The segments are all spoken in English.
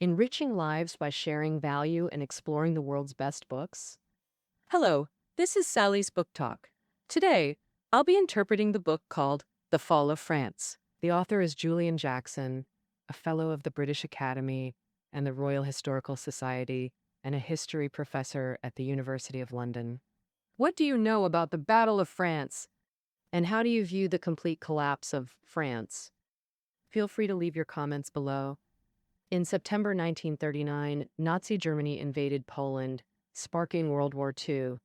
enriching lives by sharing value and exploring the world's best books. Hello, this is Sally's Book Talk. Today, I'll be interpreting the book called The Fall of France. The author is Julian Jackson, a fellow of the British Academy and the Royal Historical Society, and a history professor at the University of London. What do you know about the Battle of France? And how do you view the complete collapse of France? Feel free to leave your comments below. In September 1939, Nazi Germany invaded Poland, sparking World War II.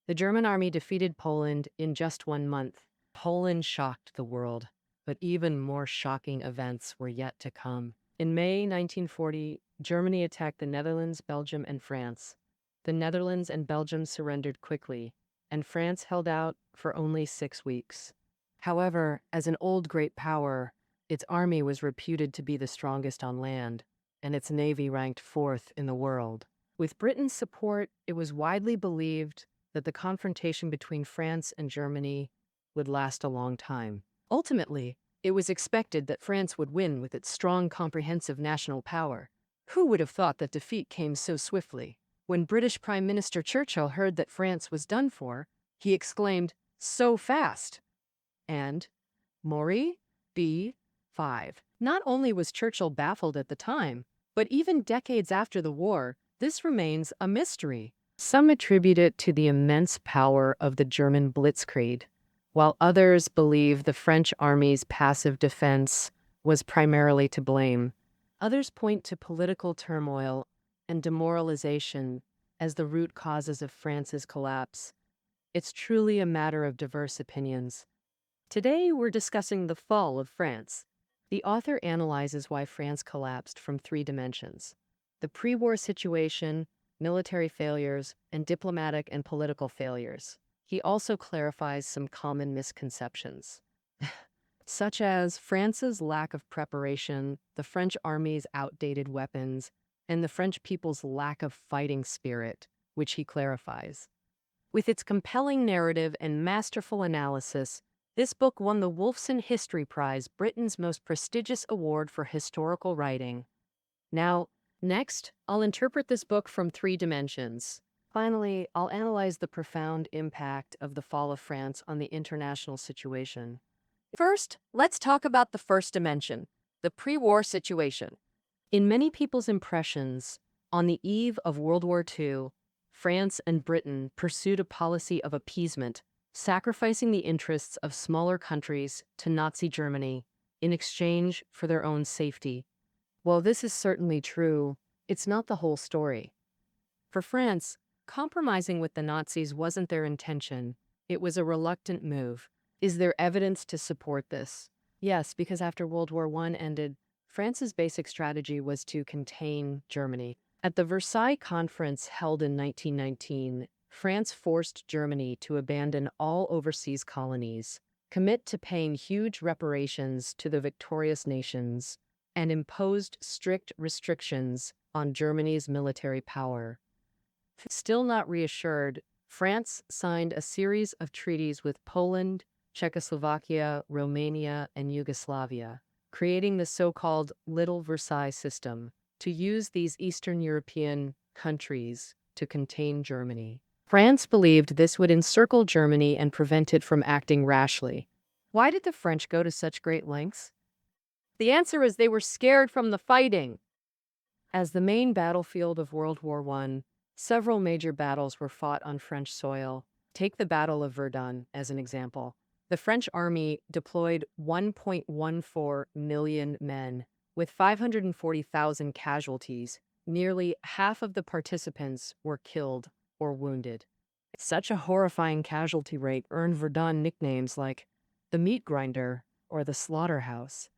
The German army defeated Poland in just 1 month. Poland shocked the world, but even more shocking events were yet to come. In May 1940, Germany attacked the Netherlands, Belgium, and France. The Netherlands and Belgium surrendered quickly, and France held out for only 6 weeks. However, as an old great power, its army was reputed to be the strongest on land, and its navy ranked fourth in the world. With Britain's support, it was widely believed that the confrontation between France and Germany would last a long time. Ultimately, it was expected that France would win with its strong, comprehensive national power. Who would have thought that defeat came so swiftly? When British Prime Minister Churchill heard that France was done for, he exclaimed, "So fast!" And Maury B. 5. Not only was Churchill baffled at the time, but even decades after the war, this remains a mystery. Some attribute it to the immense power of the German Blitzkrieg, while others believe the French army's passive defense was primarily to blame. Others point to political turmoil and demoralization as the root causes of France's collapse. It's truly a matter of diverse opinions. Today, we're discussing the fall of France. The author analyzes why France collapsed from 3 dimensions: the pre-war situation, military failures, and diplomatic and political failures. He also clarifies some common misconceptions, such as France's lack of preparation, the French army's outdated weapons, and the French people's lack of fighting spirit, which he clarifies. With its compelling narrative and masterful analysis, this book won the Wolfson History Prize, Britain's most prestigious award for historical writing. Now, next, I'll interpret this book from 3 dimensions. Finally, I'll analyze the profound impact of the fall of France on the international situation. First, let's talk about the first dimension, the pre-war situation. In many people's impressions, on the eve of World War II, France and Britain pursued a policy of appeasement, sacrificing the interests of smaller countries to Nazi Germany in exchange for their own safety. While this is certainly true, it's not the whole story. For France, compromising with the Nazis wasn't their intention. It was a reluctant move. Is there evidence to support this? Yes, because after World War I ended, France's basic strategy was to contain Germany. At the Versailles Conference held in 1919, France forced Germany to abandon all overseas colonies, commit to paying huge reparations to the victorious nations, and imposed strict restrictions on Germany's military power. Still not reassured, France signed a series of treaties with Poland, Czechoslovakia, Romania, and Yugoslavia, creating the so-called Little Versailles system to use these Eastern European countries to contain Germany. France believed this would encircle Germany and prevent it from acting rashly. Why did the French go to such great lengths? The answer is they were scared from the fighting. As the main battlefield of World War I, several major battles were fought on French soil. Take the Battle of Verdun as an example. The French army deployed 1.14 million men, with 540,000 casualties. Nearly half of the participants were killed or wounded. Such a horrifying casualty rate earned Verdun nicknames like the meat grinder or the slaughterhouse.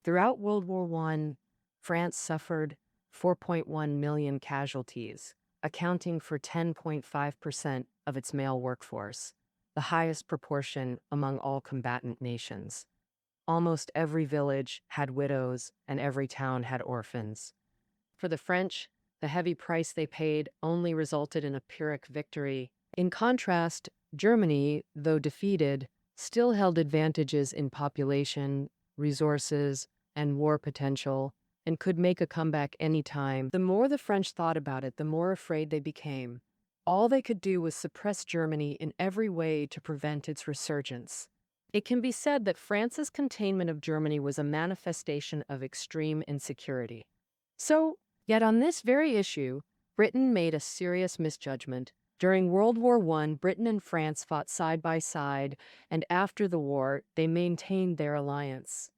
Throughout World War I, France suffered 4.1 million casualties, accounting for 10.5% of its male workforce, the highest proportion among all combatant nations. Almost every village had widows and every town had orphans. For the French, the heavy price they paid only resulted in a Pyrrhic victory. In contrast, Germany, though defeated, still held advantages in population, resources, and war potential, and could make a comeback anytime. The more the French thought about it, the more afraid they became. All they could do was suppress Germany in every way to prevent its resurgence. It can be said that France's containment of Germany was a manifestation of extreme insecurity. So, yet on this very issue, Britain made a serious misjudgment. During World War I, Britain and France fought side by side, and after the war, they maintained their alliance.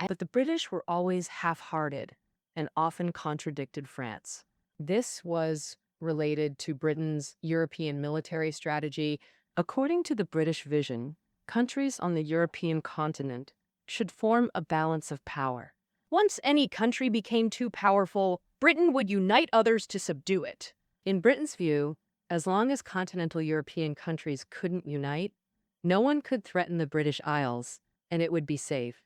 But the British were always half-hearted and often contradicted France. This was related to Britain's European military strategy. According to the British vision, countries on the European continent should form a balance of power. Once any country became too powerful, Britain would unite others to subdue it. In Britain's view, as long as continental European countries couldn't unite, no one could threaten the British Isles, and it would be safe.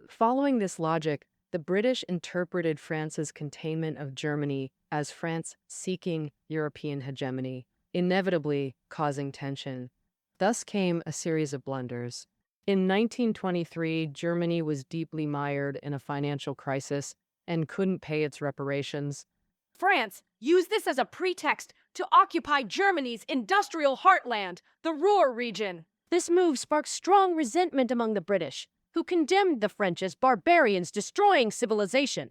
Following this logic, the British interpreted France's containment of Germany as France seeking European hegemony, inevitably causing tension. Thus came a series of blunders. In 1923, Germany was deeply mired in a financial crisis and couldn't pay its reparations. France used this as a pretext to occupy Germany's industrial heartland, the Ruhr region. This move sparked strong resentment among the British, who condemned the French as barbarians destroying civilization.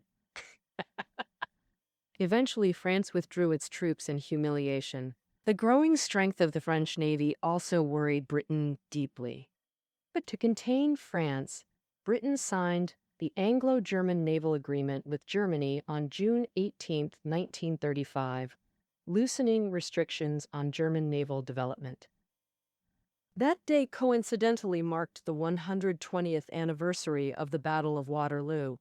Eventually, France withdrew its troops in humiliation. The growing strength of the French Navy also worried Britain deeply. But to contain France, Britain signed the Anglo-German Naval Agreement with Germany on June 18, 1935, loosening restrictions on German naval development. That day coincidentally marked the 120th anniversary of the Battle of Waterloo.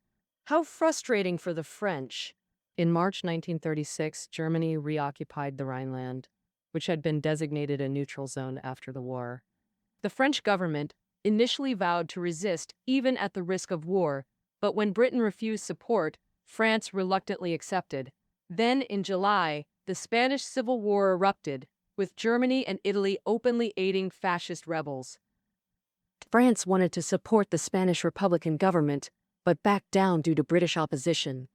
How frustrating for the French! In March 1936, Germany reoccupied the Rhineland, which had been designated a neutral zone after the war. The French government initially vowed to resist even at the risk of war, but when Britain refused support, France reluctantly accepted. Then, in July, the Spanish Civil War erupted, with Germany and Italy openly aiding fascist rebels. France wanted to support the Spanish Republican government, but backed down due to British opposition.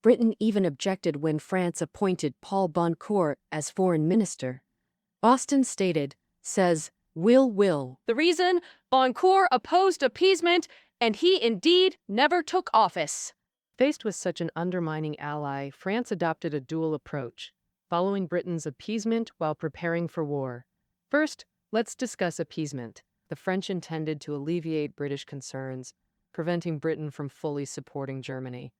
Britain even objected when France appointed Paul Boncourt as foreign minister. Austin says, will. The reason? Boncourt opposed appeasement, and he indeed never took office. Faced with such an undermining ally, France adopted a dual approach, following Britain's appeasement while preparing for war. First, let's discuss appeasement. The French intended to alleviate British concerns, preventing Britain from fully supporting Germany.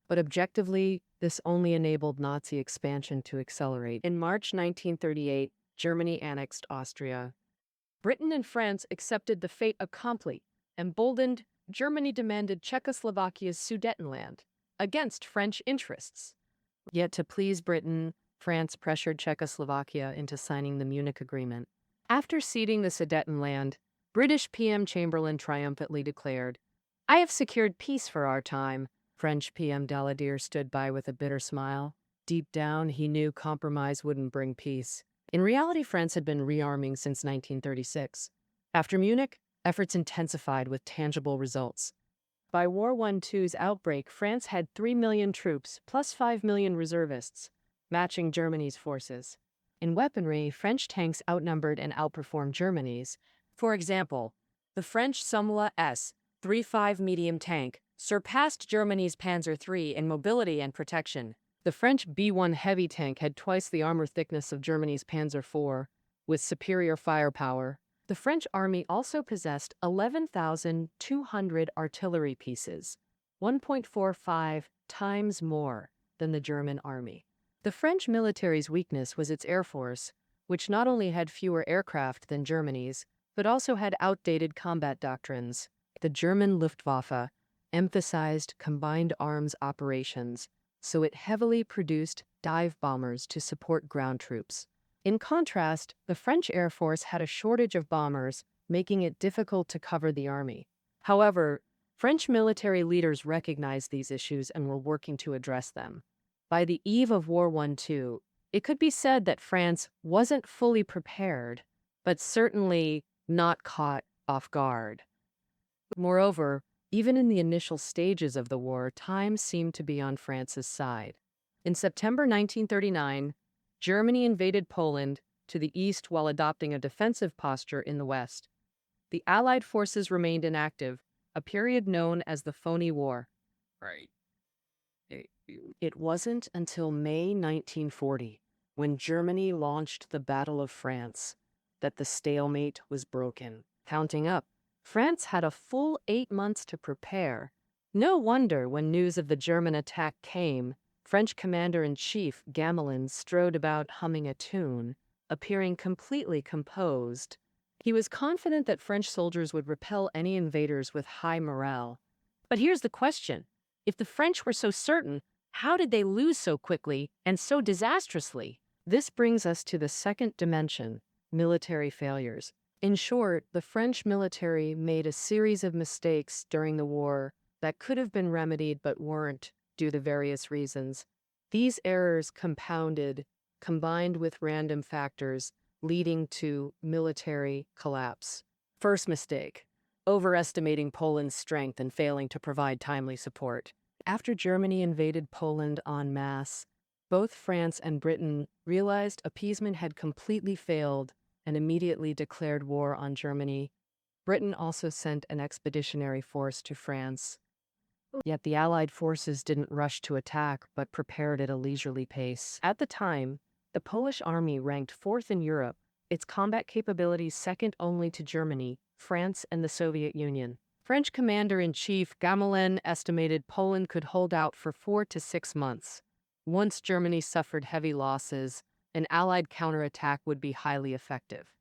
But objectively, this only enabled Nazi expansion to accelerate. In March 1938, Germany annexed Austria. Britain and France accepted the fait accompli. Emboldened, Germany demanded Czechoslovakia's Sudetenland, against French interests. Yet to please Britain, France pressured Czechoslovakia into signing the Munich Agreement. After ceding the Sudetenland, British PM Chamberlain triumphantly declared, "I have secured peace for our time." French PM Daladier stood by with a bitter smile. Deep down, he knew compromise wouldn't bring peace. In reality, France had been rearming since 1936. After Munich, efforts intensified with tangible results. By War II's outbreak, France had 3 million troops, plus 5 million reservists, matching Germany's forces. In weaponry, French tanks outnumbered and outperformed Germany's. For example, the French Somme S-35 medium tank surpassed Germany's Panzer III in mobility and protection. The French B-1 heavy tank had twice the armor thickness of Germany's Panzer IV, with superior firepower. The French army also possessed 11,200 artillery pieces, 1.45 times more than the German army. The French military's weakness was its air force, which not only had fewer aircraft than Germany's, but also had outdated combat doctrines. The German Luftwaffe emphasized combined arms operations, so it heavily produced dive bombers to support ground troops. In contrast, the French Air Force had a shortage of bombers, making it difficult to cover the army. However, French military leaders recognized these issues and were working to address them. By the eve of War I, it could be said that France wasn't fully prepared, but certainly not caught off guard. Moreover, Even in the initial stages of the war, time seemed to be on France's side. In September 1939, Germany invaded Poland to the east while adopting a defensive posture in the west. The Allied forces remained inactive, a period known as the Phony War. Right. It wasn't until May 1940, when Germany launched the Battle of France, that the stalemate was broken. Counting up, France had a full 8 months to prepare. No wonder when news of the German attack came, French Commander-in-Chief Gamelin strode about humming a tune, appearing completely composed. He was confident that French soldiers would repel any invaders with high morale. But here's the question. If the French were so certain, how did they lose so quickly and so disastrously? This brings us to the second dimension, military failures. In short, the French military made a series of mistakes during the war that could have been remedied but weren't, due to various reasons. These errors compounded, combined with random factors, leading to military collapse. First mistake: overestimating Poland's strength and failing to provide timely support. After Germany invaded Poland en masse, both France and Britain realized appeasement had completely failed and immediately declared war on Germany. Britain also sent an expeditionary force to France. Yet the Allied forces didn't rush to attack, but prepared at a leisurely pace. At the time, the Polish army ranked fourth in Europe, its combat capabilities second only to Germany, France, and the Soviet Union. French Commander-in-Chief Gamelin estimated Poland could hold out for 4 to 6 months. Once Germany suffered heavy losses, an Allied counterattack would be highly effective.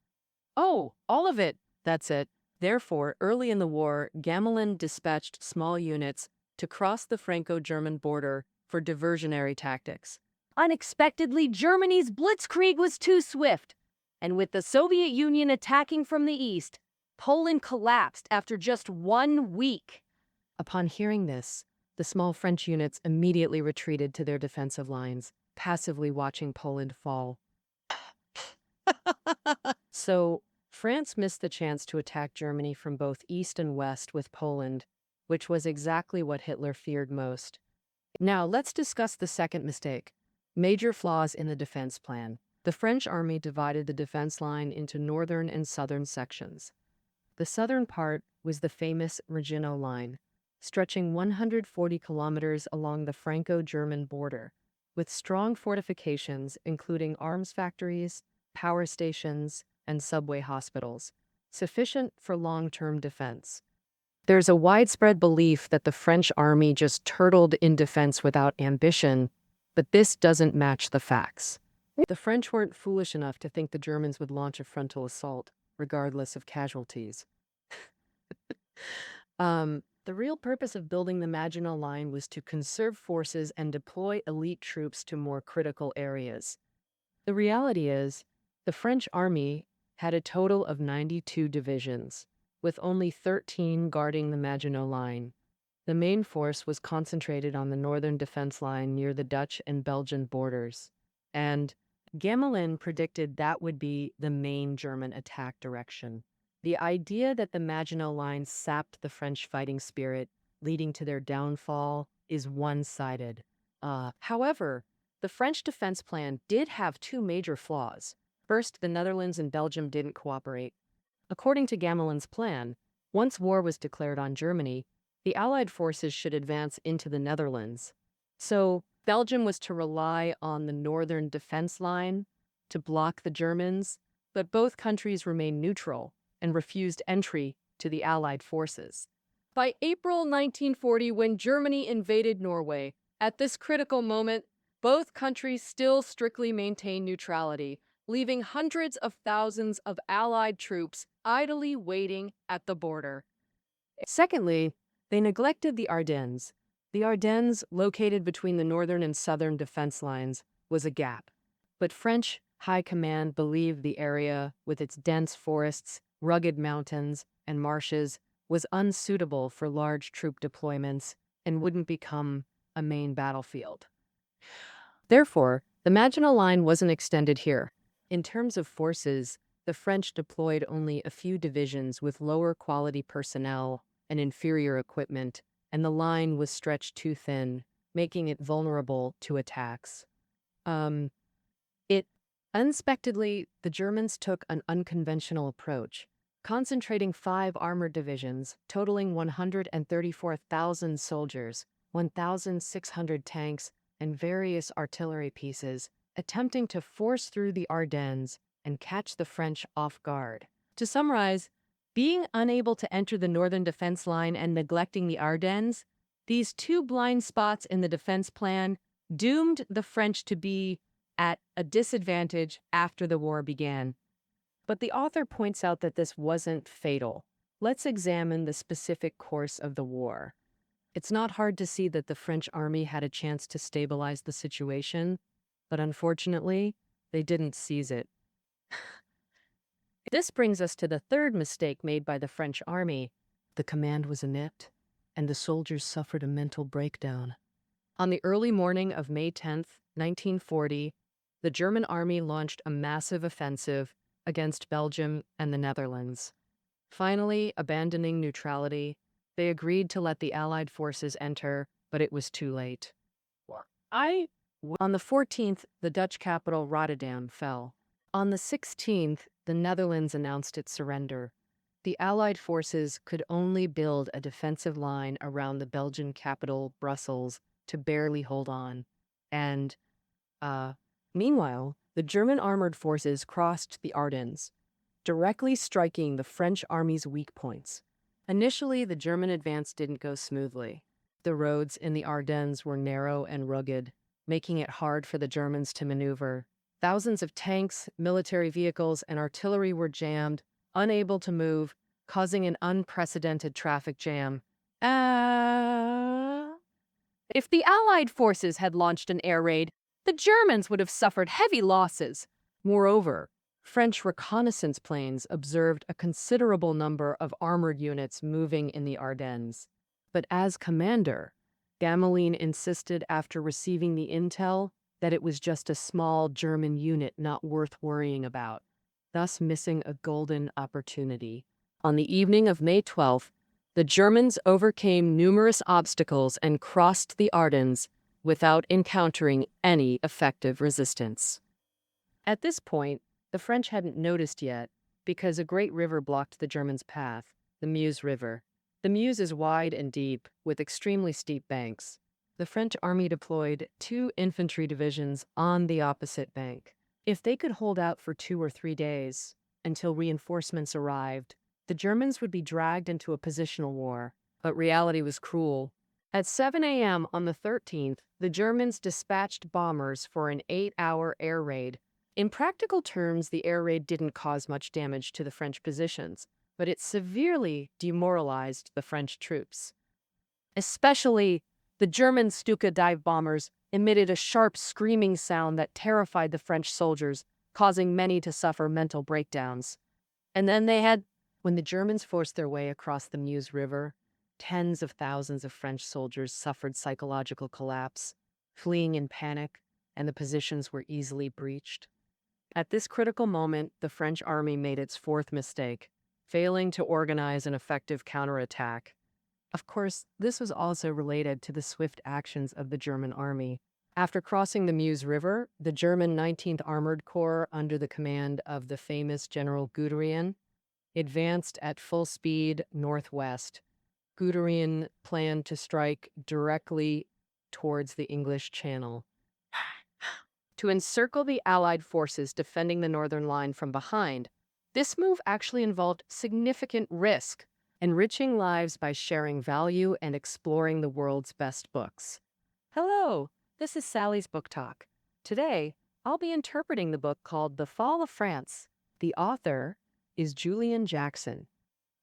Oh, all of it! That's it. Therefore, early in the war, Gamelin dispatched small units to cross the Franco-German border for diversionary tactics. Unexpectedly, Germany's blitzkrieg was too swift, and with the Soviet Union attacking from the east, Poland collapsed after just 1 week. Upon hearing this, the small French units immediately retreated to their defensive lines, passively watching Poland fall. So, France missed the chance to attack Germany from both east and west with Poland, which was exactly what Hitler feared most. Now, let's discuss the second mistake: major flaws in the defense plan. The French army divided the defense line into northern and southern sections. The southern part was the famous Maginot Line, stretching 140 kilometers along the Franco-German border, with strong fortifications including arms factories, power stations, and subway hospitals, sufficient for long-term defense. There's a widespread belief that the French army just turtled in defense without ambition, but this doesn't match the facts. The French weren't foolish enough to think the Germans would launch a frontal assault, regardless of casualties. The real purpose of building the Maginot Line was to conserve forces and deploy elite troops to more critical areas. The reality is, the French army had a total of 92 divisions, with only 13 guarding the Maginot Line. The main force was concentrated on the northern defense line near the Dutch and Belgian borders, and Gamelin predicted that would be the main German attack direction. The idea that the Maginot Line sapped the French fighting spirit, leading to their downfall, is one-sided. However, the French defense plan did have 2 major flaws. First, the Netherlands and Belgium didn't cooperate. According to Gamelin's plan, once war was declared on Germany, the Allied forces should advance into the Netherlands. So, Belgium was to rely on the northern defense line to block the Germans, but both countries remained neutral and refused entry to the Allied forces. By April 1940, when Germany invaded Norway, at this critical moment, both countries still strictly maintained neutrality, leaving hundreds of thousands of Allied troops idly waiting at the border. Secondly, they neglected the Ardennes. The Ardennes, located between the northern and southern defense lines, was a gap. But French high command believed the area, with its dense forests, rugged mountains, and marshes, was unsuitable for large troop deployments and wouldn't become a main battlefield. Therefore, the Maginot Line wasn't extended here. In terms of forces, the French deployed only a few divisions with lower quality personnel and inferior equipment, and the line was stretched too thin, making it vulnerable to attacks. It unexpectedly, the Germans took an unconventional approach, concentrating 5 armored divisions, totaling 134,000 soldiers, 1,600 tanks, and various artillery pieces, attempting to force through the Ardennes and catch the French off guard. To summarize, being unable to enter the northern defense line and neglecting the Ardennes, these two blind spots in the defense plan doomed the French to be at a disadvantage after the war began. But the author points out that this wasn't fatal. Let's examine the specific course of the war. It's not hard to see that the French army had a chance to stabilize the situation, but unfortunately, they didn't seize it. This brings us to the third mistake made by the French army. The command was inept, and the soldiers suffered a mental breakdown. On the early morning of May 10th, 1940, the German army launched a massive offensive against Belgium and the Netherlands. Finally, abandoning neutrality, they agreed to let the Allied forces enter, but it was too late. On the 14th, the Dutch capital Rotterdam fell. On the 16th, the Netherlands announced its surrender. The Allied forces could only build a defensive line around the Belgian capital, Brussels, to barely hold on. And, meanwhile, the German armored forces crossed the Ardennes, directly striking the French army's weak points. Initially, the German advance didn't go smoothly. The roads in the Ardennes were narrow and rugged, making it hard for the Germans to maneuver. Thousands of tanks, military vehicles, and artillery were jammed, unable to move, causing an unprecedented traffic jam. If the Allied forces had launched an air raid, the Germans would have suffered heavy losses. Moreover, French reconnaissance planes observed a considerable number of armored units moving in the Ardennes. But as commander, Gamelin insisted after receiving the intel that it was just a small German unit not worth worrying about, thus missing a golden opportunity. On the evening of May 12th, the Germans overcame numerous obstacles and crossed the Ardennes without encountering any effective resistance. At this point, the French hadn't noticed yet, because a great river blocked the Germans' path, the Meuse River. The Meuse is wide and deep, with extremely steep banks. The French army deployed 2 infantry divisions on the opposite bank. If they could hold out for 2 or 3 days, until reinforcements arrived, the Germans would be dragged into a positional war. But reality was cruel. At 7 a.m. on the 13th, the Germans dispatched bombers for an 8-hour air raid. In practical terms, the air raid didn't cause much damage to the French positions, but it severely demoralized the French troops. Especially, the German Stuka dive bombers emitted a sharp screaming sound that terrified the French soldiers, causing many to suffer mental breakdowns. And then when the Germans forced their way across the Meuse River, tens of thousands of French soldiers suffered psychological collapse, fleeing in panic, and the positions were easily breached. At this critical moment, the French army made its 4th mistake, failing to organize an effective counterattack. Of course, this was also related to the swift actions of the German army. After crossing the Meuse River, the German 19th Armored Corps, under the command of the famous General Guderian, advanced at full speed northwest. Guderian planned to strike directly towards the English Channel. To encircle the Allied forces defending the northern line from behind, this move actually involved significant risk, enriching lives by sharing value and exploring the world's best books. Hello, this is Sally's Book Talk. Today, I'll be interpreting the book called The Fall of France. The author is Julian Jackson,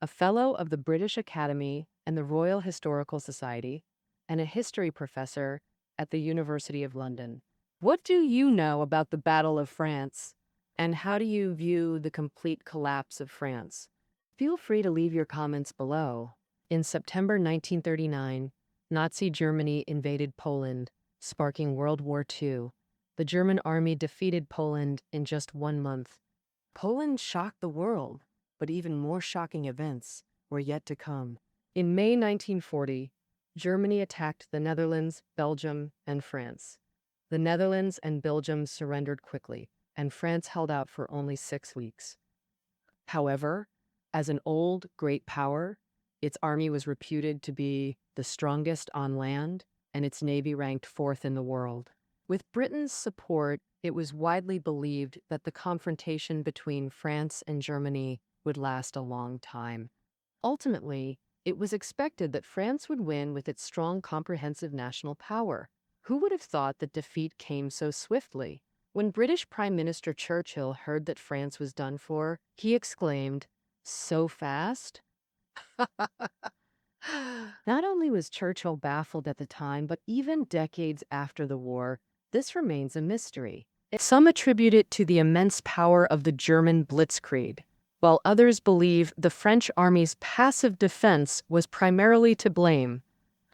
a fellow of the British Academy and the Royal Historical Society, and a history professor at the University of London. What do you know about the Battle of France? And how do you view the complete collapse of France? Feel free to leave your comments below. In September 1939, Nazi Germany invaded Poland, sparking World War II. The German army defeated Poland in just 1 month. Poland shocked the world, but even more shocking events were yet to come. In May 1940, Germany attacked the Netherlands, Belgium, and France. The Netherlands and Belgium surrendered quickly, and France held out for only 6 weeks. However, as an old, great power, its army was reputed to be the strongest on land, and its navy ranked fourth in the world. With Britain's support, it was widely believed that the confrontation between France and Germany would last a long time. Ultimately, it was expected that France would win with its strong, comprehensive national power. Who would have thought that defeat came so swiftly? When British Prime Minister Churchill heard that France was done for, he exclaimed, "So fast?" Not only was Churchill baffled at the time, but even decades after the war, this remains a mystery. Some attribute it to the immense power of the German Blitzkrieg, while others believe the French army's passive defense was primarily to blame.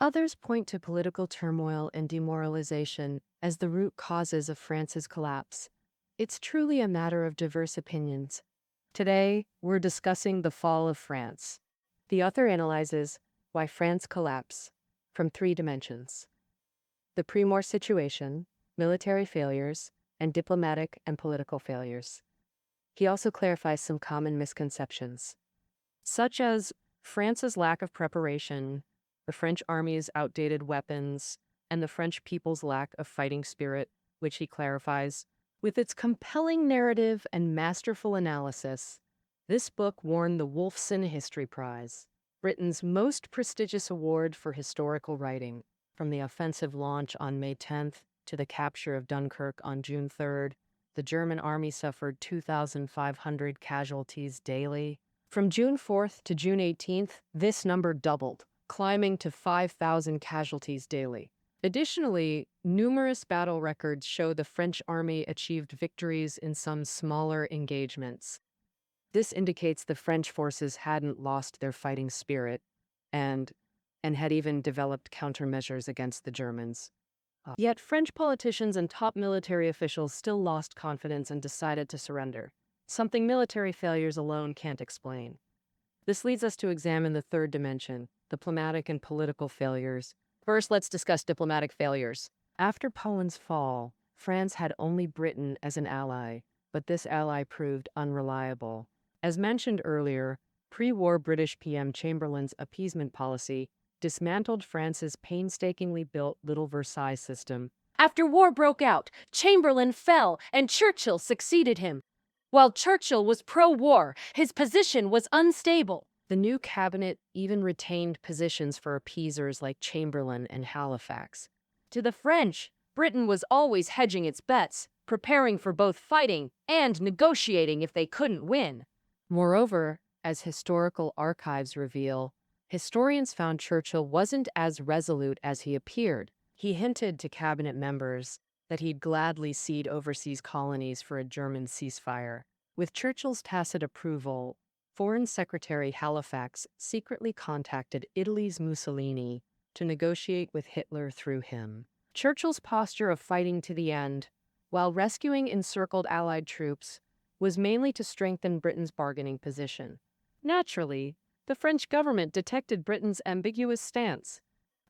Others point to political turmoil and demoralization as the root causes of France's collapse. It's truly a matter of diverse opinions. Today, we're discussing the fall of France. The author analyzes why France collapsed from 3 dimensions: the pre-war situation, military failures, and diplomatic and political failures. He also clarifies some common misconceptions, such as France's lack of preparation, the French army's outdated weapons, and the French people's lack of fighting spirit, which he clarifies. With its compelling narrative and masterful analysis, this book won the Wolfson History Prize, Britain's most prestigious award for historical writing. From the offensive launch on May 10th to the capture of Dunkirk on June 3rd, the German army suffered 2,500 casualties daily. From June 4th to June 18th, this number doubled, climbing to 5,000 casualties daily. Additionally, numerous battle records show the French army achieved victories in some smaller engagements. This indicates the French forces hadn't lost their fighting spirit and had even developed countermeasures against the Germans. Yet French politicians and top military officials still lost confidence and decided to surrender, something military failures alone can't explain. This leads us to examine the 3rd dimension, diplomatic and political failures. First, let's discuss diplomatic failures. After Poland's fall, France had only Britain as an ally, but this ally proved unreliable. As mentioned earlier, pre-war British PM Chamberlain's appeasement policy dismantled France's painstakingly built Little Versailles system. After war broke out, Chamberlain fell and Churchill succeeded him. While Churchill was pro-war, his position was unstable. The new cabinet even retained positions for appeasers like Chamberlain and Halifax. To the French, Britain was always hedging its bets, preparing for both fighting and negotiating if they couldn't win. Moreover, as historical archives reveal, historians found Churchill wasn't as resolute as he appeared. He hinted to cabinet members that he'd gladly cede overseas colonies for a German ceasefire. With Churchill's tacit approval, Foreign Secretary Halifax secretly contacted Italy's Mussolini to negotiate with Hitler through him. Churchill's posture of fighting to the end, while rescuing encircled Allied troops, was mainly to strengthen Britain's bargaining position. Naturally, the French government detected Britain's ambiguous stance.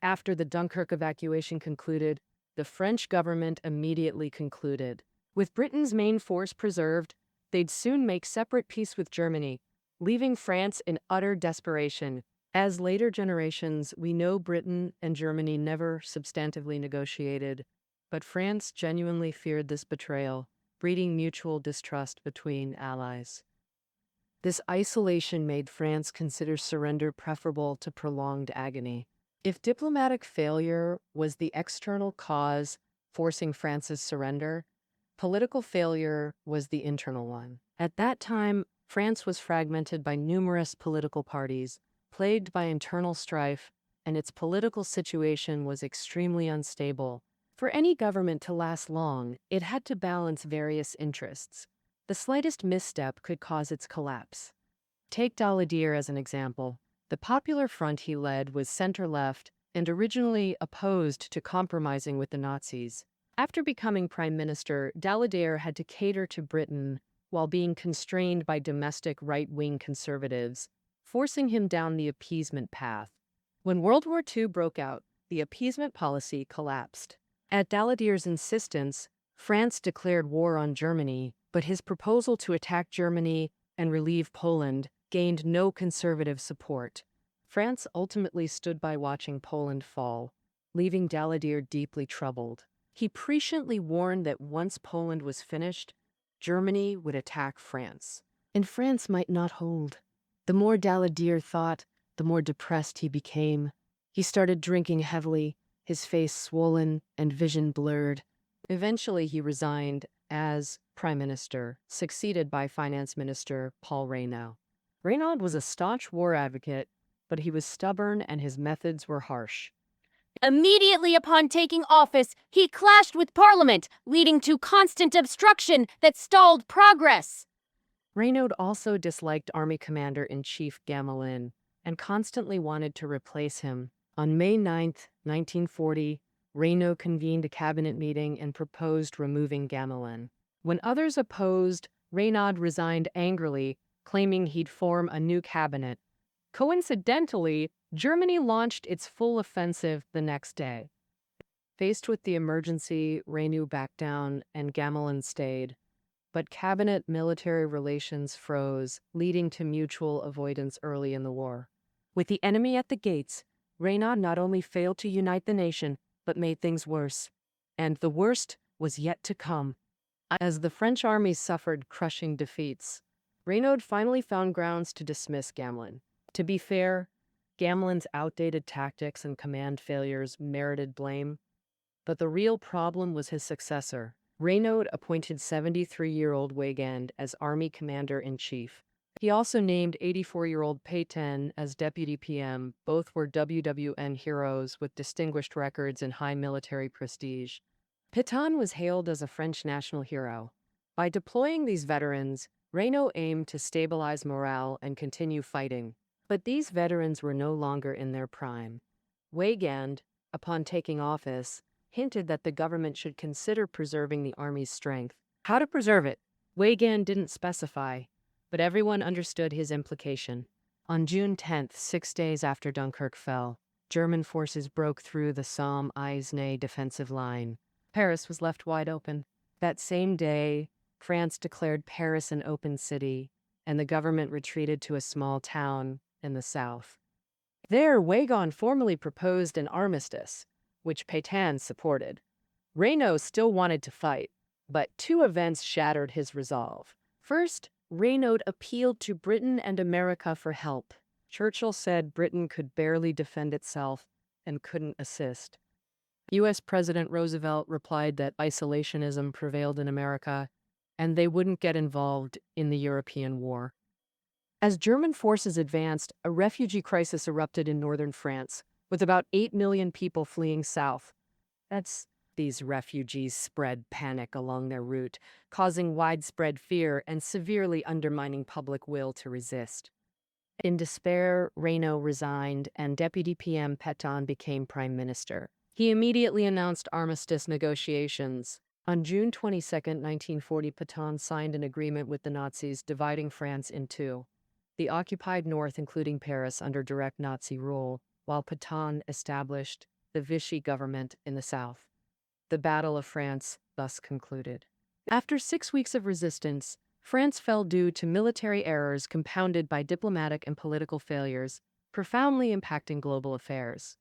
After the Dunkirk evacuation concluded, the French government immediately concluded, with Britain's main force preserved, they'd soon make separate peace with Germany, leaving France in utter desperation. As later generations, we know Britain and Germany never substantively negotiated, but France genuinely feared this betrayal, breeding mutual distrust between allies. This isolation made France consider surrender preferable to prolonged agony. If diplomatic failure was the external cause forcing France's surrender, political failure was the internal one. At that time, France was fragmented by numerous political parties, plagued by internal strife, and its political situation was extremely unstable. For any government to last long, it had to balance various interests. The slightest misstep could cause its collapse. Take Daladier as an example. The Popular Front he led was center-left and originally opposed to compromising with the Nazis. After becoming prime minister, Daladier had to cater to Britain while being constrained by domestic right-wing conservatives, forcing him down the appeasement path. When World War II broke out, the appeasement policy collapsed. At Daladier's insistence, France declared war on Germany, but his proposal to attack Germany and relieve Poland gained no conservative support. France ultimately stood by watching Poland fall, leaving Daladier deeply troubled. He presciently warned that once Poland was finished, Germany would attack France, and France might not hold. The more Daladier thought, the more depressed he became. He started drinking heavily, his face swollen and vision blurred. Eventually, he resigned as prime minister, succeeded by finance minister Paul Reynaud. Reynaud was a staunch war advocate, but he was stubborn and his methods were harsh. Immediately upon taking office, he clashed with Parliament, leading to constant obstruction that stalled progress. Reynaud also disliked Army Commander-in-Chief Gamelin and constantly wanted to replace him. On May 9, 1940, Reynaud convened a cabinet meeting and proposed removing Gamelin. When others opposed, Reynaud resigned angrily, claiming he'd form a new cabinet. Coincidentally, Germany launched its full offensive the next day. Faced with the emergency, Reynaud backed down and Gamelin stayed. But cabinet-military relations froze, leading to mutual avoidance early in the war. With the enemy at the gates, Reynaud not only failed to unite the nation, but made things worse. And the worst was yet to come. As the French army suffered crushing defeats, Reynaud finally found grounds to dismiss Gamelin. To be fair, Gamelin's outdated tactics and command failures merited blame, but the real problem was his successor. Reynaud appointed 73-year-old Weygand as army commander-in-chief. He also named 84-year-old Pétain as deputy PM. Both were WWN heroes with distinguished records and high military prestige. Pétain was hailed as a French national hero. By deploying these veterans, Reynaud aimed to stabilize morale and continue fighting. But these veterans were no longer in their prime. Weygand, upon taking office, hinted that the government should consider preserving the army's strength. How to preserve it? Weygand didn't specify, but everyone understood his implication. On June 10th, 6 days after Dunkirk fell, German forces broke through the Somme-Aisne defensive line. Paris was left wide open. That same day, France declared Paris an open city, and the government retreated to a small town in the south. There, Weygand formally proposed an armistice, which Pétain supported. Reynaud still wanted to fight, but two events shattered his resolve. First, Reynaud appealed to Britain and America for help. Churchill said Britain could barely defend itself and couldn't assist. U.S. President Roosevelt replied that isolationism prevailed in America, and they wouldn't get involved in the European war. As German forces advanced, a refugee crisis erupted in northern France, with about 8 million people fleeing south. These refugees spread panic along their route, causing widespread fear and severely undermining public will to resist. In despair, Reynaud resigned, and Deputy PM Pétain became prime minister. He immediately announced armistice negotiations. On June 22, 1940, Pétain signed an agreement with the Nazis, dividing France in two. The occupied north, including Paris, under direct Nazi rule, while Pétain established the Vichy government in the south. The Battle of France thus concluded. After 6 weeks of resistance, France fell due to military errors compounded by diplomatic and political failures, profoundly impacting global affairs.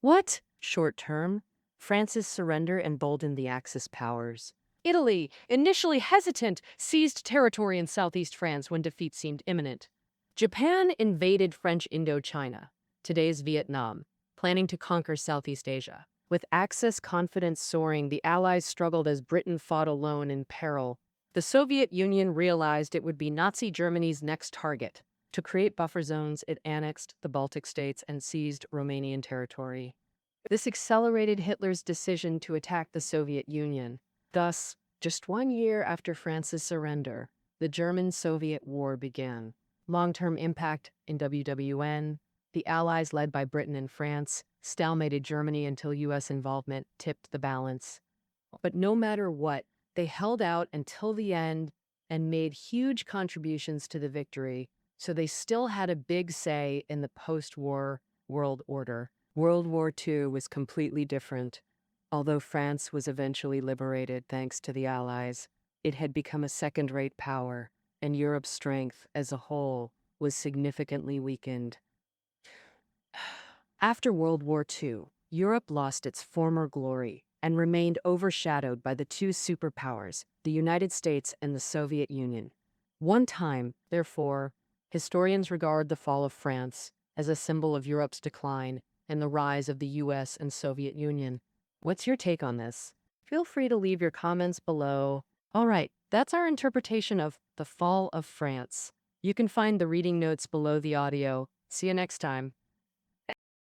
What? Short term, France's surrender emboldened the Axis powers. Italy, initially hesitant, seized territory in southeast France when defeat seemed imminent. Japan invaded French Indochina, today's Vietnam, planning to conquer Southeast Asia. With Axis confidence soaring, the Allies struggled as Britain fought alone in peril. The Soviet Union realized it would be Nazi Germany's next target. To create buffer zones, it annexed the Baltic states and seized Romanian territory. This accelerated Hitler's decision to attack the Soviet Union. Thus, just 1 year after France's surrender, the German-Soviet War began. Long-term impact in WWN, the Allies led by Britain and France stalemated Germany until U.S. involvement tipped the balance. But no matter what, they held out until the end and made huge contributions to the victory. So they still had a big say in the post-war world order. World War II was completely different. Although France was eventually liberated thanks to the Allies, it had become a second-rate power, and Europe's strength as a whole was significantly weakened. After World War II, Europe lost its former glory and remained overshadowed by the two superpowers, the United States and the Soviet Union. One time, therefore, historians regard the fall of France as a symbol of Europe's decline and the rise of the US and Soviet Union. What's your take on this? Feel free to leave your comments below. All right, that's our interpretation of The Fall of France. You can find the reading notes below the audio. See you next time.